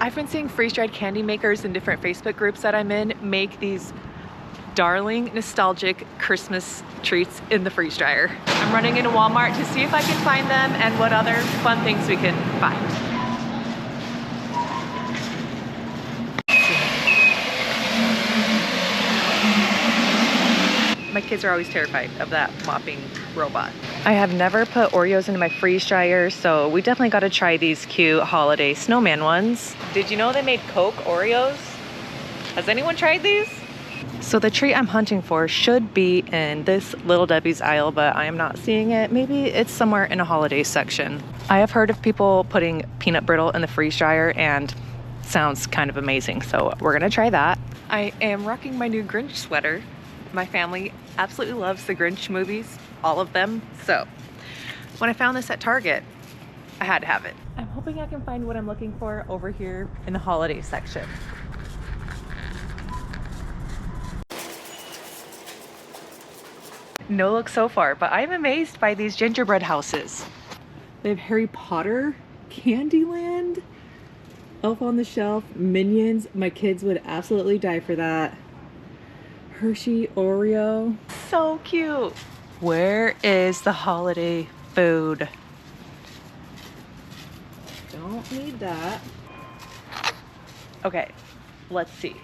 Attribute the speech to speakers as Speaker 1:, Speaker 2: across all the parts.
Speaker 1: I've been seeing freeze-dried candy makers in different Facebook groups that I'm in make these darling, nostalgic Christmas treats in the freeze dryer. I'm running into Walmart to see if I can find them and what other fun things we can find. My kids are always terrified of that mopping robot. I have never put Oreos into my freeze dryer, so we definitely got to try these cute holiday snowman ones. Did you know they made Coke Oreos? Has anyone tried these? So the treat I'm hunting for should be in this Little Debbie's aisle, but I am not seeing it. Maybe it's somewhere in a holiday section. I have heard of people putting peanut brittle in the freeze dryer and sounds kind of amazing, so we're gonna try that. I am rocking my new Grinch sweater. My family absolutely loves the Grinch movies, all of them. So when I found this at Target, I had to have it. I'm hoping I can find what I'm looking for over here in the holiday section. No look so far, but I'm amazed by these gingerbread houses. They have Harry Potter, Candyland, Elf on the Shelf, Minions. My kids would absolutely die for that. Hershey Oreo. So cute. Where is the holiday food? Don't need that. Okay, let's see.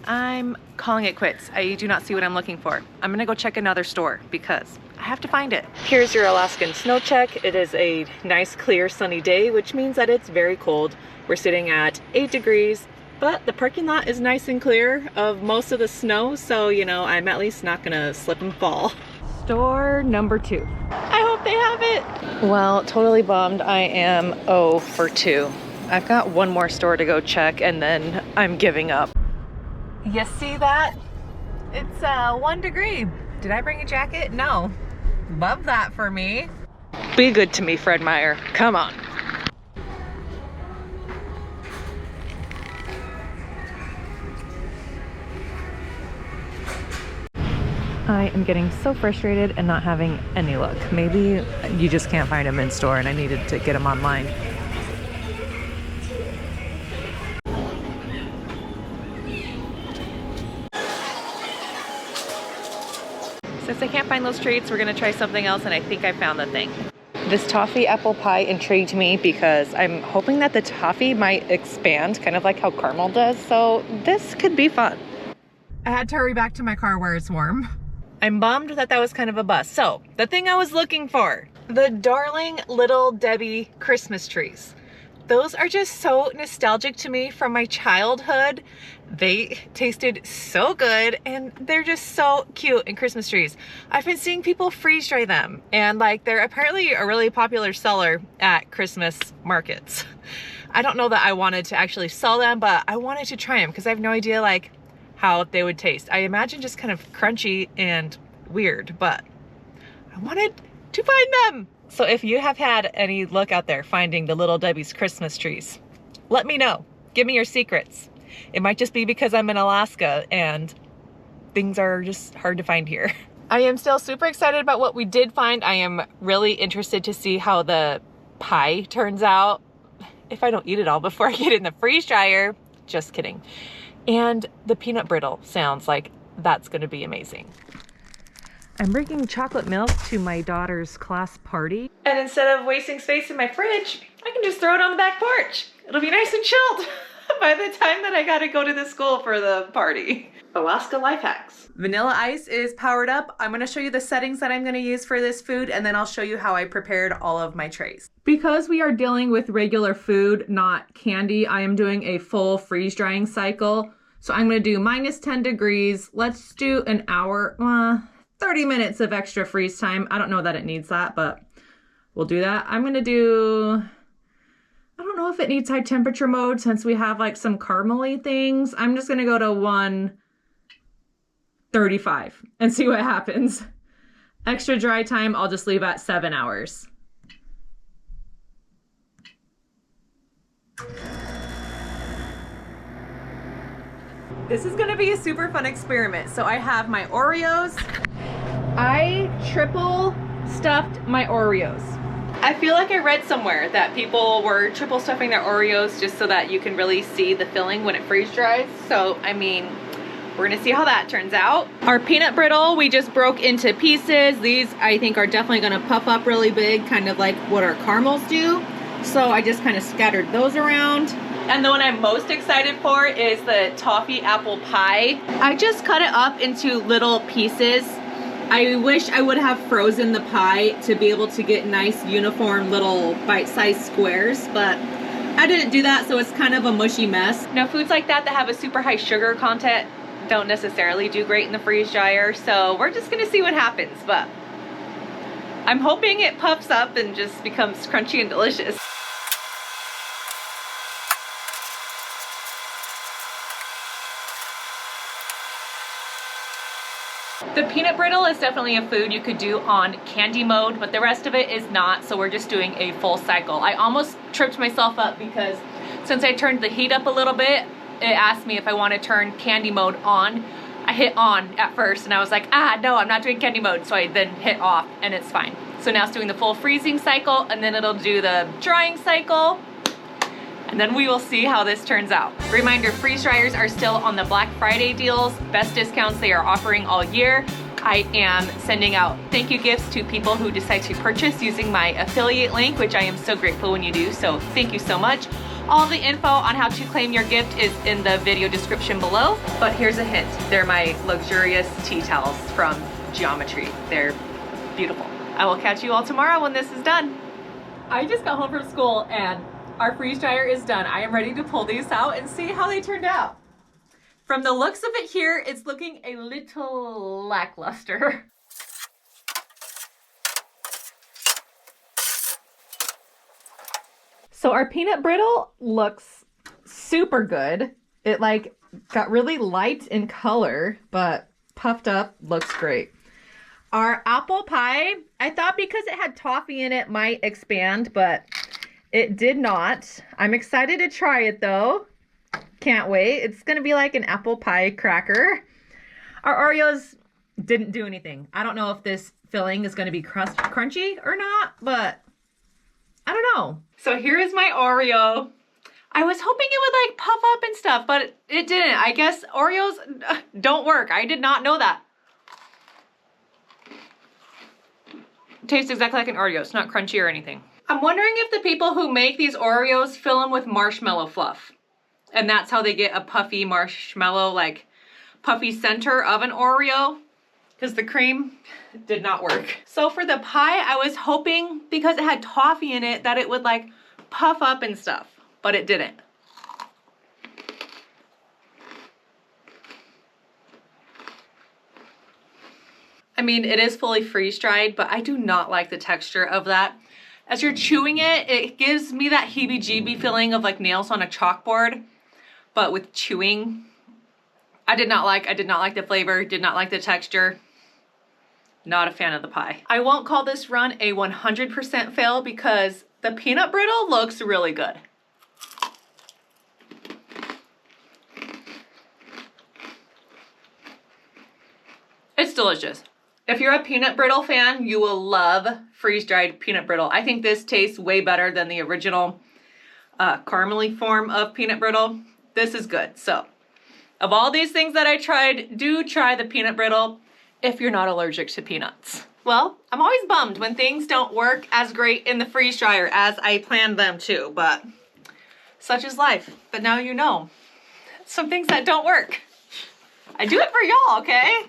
Speaker 1: I'm calling it quits. I do not see what I'm looking for. I'm gonna go check another store because I have to find it. Here's your Alaskan snow check. It is a nice, clear, sunny day, which means that it's very cold. We're sitting at 8 degrees, but the parking lot is nice and clear of most of the snow, so, you know, I'm at least not gonna slip and fall. Store number 2. I hope they have it. Well, totally bummed. I am 0 for 2. I've got one more store to go check and then I'm giving up. You see that? It's 1 degree. Did I bring a jacket? No. Love that for me. Be good to me, Fred Meyer. Come on. I am getting so frustrated and not having any luck. Maybe you just can't find them in store and I needed to get them online. Since I can't find those treats, we're gonna try something else, and I think I found the thing. This toffee apple pie intrigued me because I'm hoping that the toffee might expand, kind of like how caramel does, so this could be fun. I had to hurry back to my car where it's warm. I'm bummed that that was kind of a bust. So, the thing I was looking for, the darling Little Debbie Christmas trees. Those are just so nostalgic to me from my childhood. They tasted so good and they're just so cute in Christmas trees. I've been seeing people freeze dry them and like they're apparently a really popular seller at Christmas markets. I don't know that I wanted to actually sell them, but I wanted to try them because I have no idea like how they would taste. I imagine just kind of crunchy and weird, but I wanted to find them. So if you have had any luck out there finding the Little Debbie's Christmas trees, let me know. Give me your secrets. It might just be because I'm in Alaska and things are just hard to find here. I am still super excited about what we did find. I am really interested to see how the pie turns out. If I don't eat it all before I get it in the freeze dryer. Just kidding. And the peanut brittle sounds like that's gonna be amazing. I'm bringing chocolate milk to my daughter's class party. And instead of wasting space in my fridge, I can just throw it on the back porch. It'll be nice and chilled by the time that I gotta go to the school for the party. Alaska life hacks. Vanilla ice is powered up. I'm gonna show you the settings that I'm gonna use for this food, and then I'll show you how I prepared all of my trays. Because we are dealing with regular food, not candy, I am doing a full freeze drying cycle. So I'm gonna do -10 degrees. Let's do an hour, 30 minutes of extra freeze time. I don't know that it needs that, but we'll do that. I'm gonna do, I don't know if it needs high temperature mode since we have like some caramely things. I'm just gonna go to 135 and see what happens. Extra dry time, I'll just leave at 7 hours. This is gonna be a super fun experiment. So I have my Oreos. I triple stuffed my Oreos. I feel like I read somewhere that people were triple stuffing their Oreos just so that you can really see the filling when it freeze dries. So, I mean, we're gonna see how that turns out. Our peanut brittle, we just broke into pieces. These, I think, are definitely gonna puff up really big, kind of like what our caramels do. So I just kind of scattered those around. And the one I'm most excited for is the toffee apple pie. I just cut it up into little pieces. I wish I would have frozen the pie to be able to get nice uniform little bite-sized squares, but I didn't do that, so it's kind of a mushy mess. Now, foods like that have a super high sugar content don't necessarily do great in the freeze dryer, so we're just gonna see what happens, but I'm hoping it puffs up and just becomes crunchy and delicious. The peanut brittle is definitely a food you could do on candy mode, but the rest of it is not, so we're just doing a full cycle. I almost tripped myself up because since I turned the heat up a little bit, it asked me if I want to turn candy mode on. I hit on at first and I was like, no, I'm not doing candy mode. So I then hit off and it's fine. So now it's doing the full freezing cycle and then it'll do the drying cycle. And then we will see how this turns out. Reminder, freeze dryers are still on the Black Friday deals. Best discounts they are offering all year. I am sending out thank you gifts to people who decide to purchase using my affiliate link, which I am so grateful when you do. So thank you so much. All the info on how to claim your gift is in the video description below, but here's a hint. They're my luxurious tea towels from Geometry. They're beautiful. I will catch you all tomorrow when this is done. I just got home from school and our freeze dryer is done. I am ready to pull these out and see how they turned out. From the looks of it here, it's looking a little lackluster. So our peanut brittle looks super good. It like got really light in color, but puffed up, looks great. Our apple pie, I thought because it had toffee in it might expand, but it did not. I'm excited to try it though. Can't wait. It's gonna be like an apple pie cracker. Our Oreos didn't do anything. I don't know if this filling is gonna be crunchy or not, but I don't know. So here is my Oreo. I was hoping it would like puff up and stuff, but it didn't. I guess Oreos don't work. I did not know that. It tastes exactly like an Oreo. It's not crunchy or anything. I'm wondering if the people who make these Oreos fill them with marshmallow fluff. And that's how they get a puffy marshmallow, like puffy center of an Oreo. Because the cream did not work. So for the pie, I was hoping because it had toffee in it that it would like puff up and stuff, but it didn't. I mean, it is fully freeze dried, but I do not like the texture of that. As you're chewing it, it gives me that heebie-jeebie feeling of like nails on a chalkboard, but with chewing. I did not like the flavor, did not like the texture. Not a fan of the pie. I won't call this run a 100% fail because the peanut brittle looks really good. It's delicious. If you're a peanut brittle fan, you will love freeze-dried peanut brittle. I think this tastes way better than the original caramely form of peanut brittle. This is good. So, of all these things that I tried, do try the peanut brittle if you're not allergic to peanuts. Well, I'm always bummed when things don't work as great in the freeze dryer as I planned them to, but such is life. But now you know some things that don't work. I do it for y'all, okay?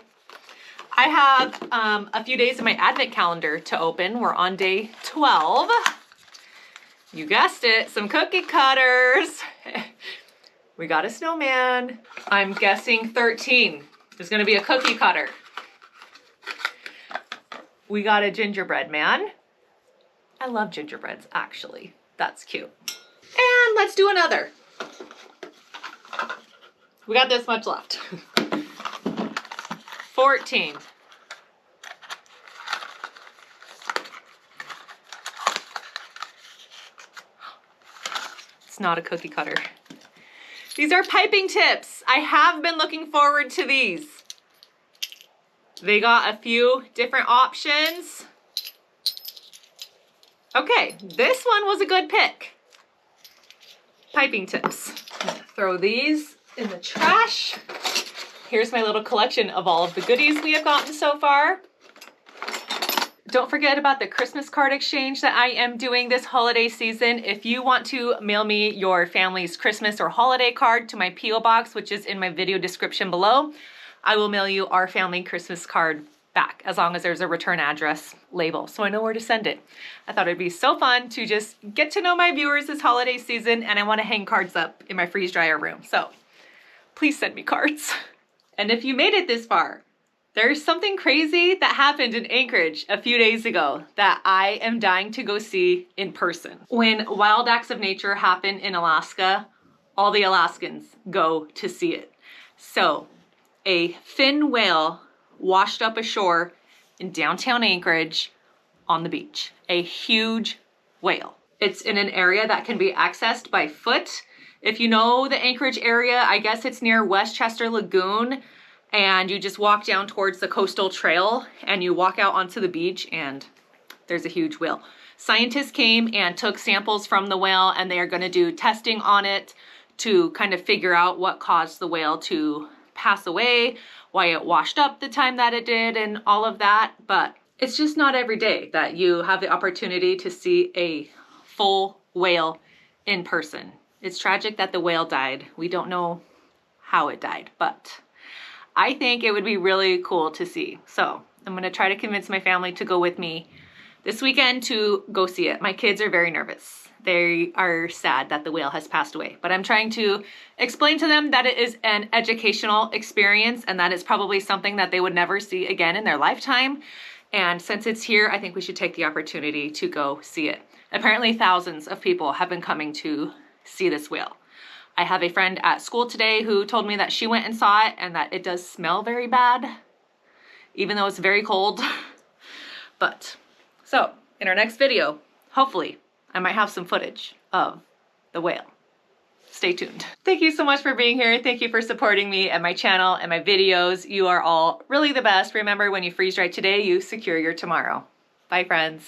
Speaker 1: I have a few days in my advent calendar to open. We're on day 12. You guessed it, some cookie cutters. We got a snowman. I'm guessing 13 is gonna be a cookie cutter. We got a gingerbread man. I love gingerbreads, actually. That's cute. And let's do another. We got this much left. 14. It's not a cookie cutter. These are piping tips. I have been looking forward to these. They got a few different options. Okay, this one was a good pick. Piping tips. I'm gonna throw these in the trash. Here's my little collection of all of the goodies we have gotten so far. Don't forget about the Christmas card exchange that I am doing this holiday season. If you want to mail me your family's Christmas or holiday card to my P.O. box, which is in my video description below, I will mail you our family Christmas card back, as long as there's a return address label, so I know where to send it. I thought it'd be so fun to just get to know my viewers this holiday season, and I want to hang cards up in my freeze dryer room, so please send me cards. And if you made it this far, there's something crazy that happened in Anchorage a few days ago that I am dying to go see in person. When wild acts of nature happen in Alaska, all the Alaskans go to see it. So a fin whale washed up ashore in downtown Anchorage on the beach. A huge whale. It's in an area that can be accessed by foot. If you know the Anchorage area, I guess it's near Westchester Lagoon, and you just walk down towards the coastal trail and you walk out onto the beach and there's a huge whale. Scientists came and took samples from the whale, and they are going to do testing on it to kind of figure out what caused the whale to pass away, why it washed up the time that it did, and all of that. But it's just not every day that you have the opportunity to see a full whale in person. It's tragic that the whale died. We don't know how it died, but I think it would be really cool to see. So I'm gonna try to convince my family to go with me this weekend to go see it. My kids are very nervous. They are sad that the whale has passed away, but I'm trying to explain to them that it is an educational experience and that it's probably something that they would never see again in their lifetime. And since it's here, I think we should take the opportunity to go see it. Apparently thousands of people have been coming to see this whale. I have a friend at school today who told me that she went and saw it and that it does smell very bad, even though it's very cold. But, so, in our next video, hopefully, I might have some footage of the whale. Stay tuned. Thank you so much for being here. Thank you for supporting me and my channel and my videos. You are all really the best. Remember, when you freeze dry today, you secure your tomorrow. Bye, friends.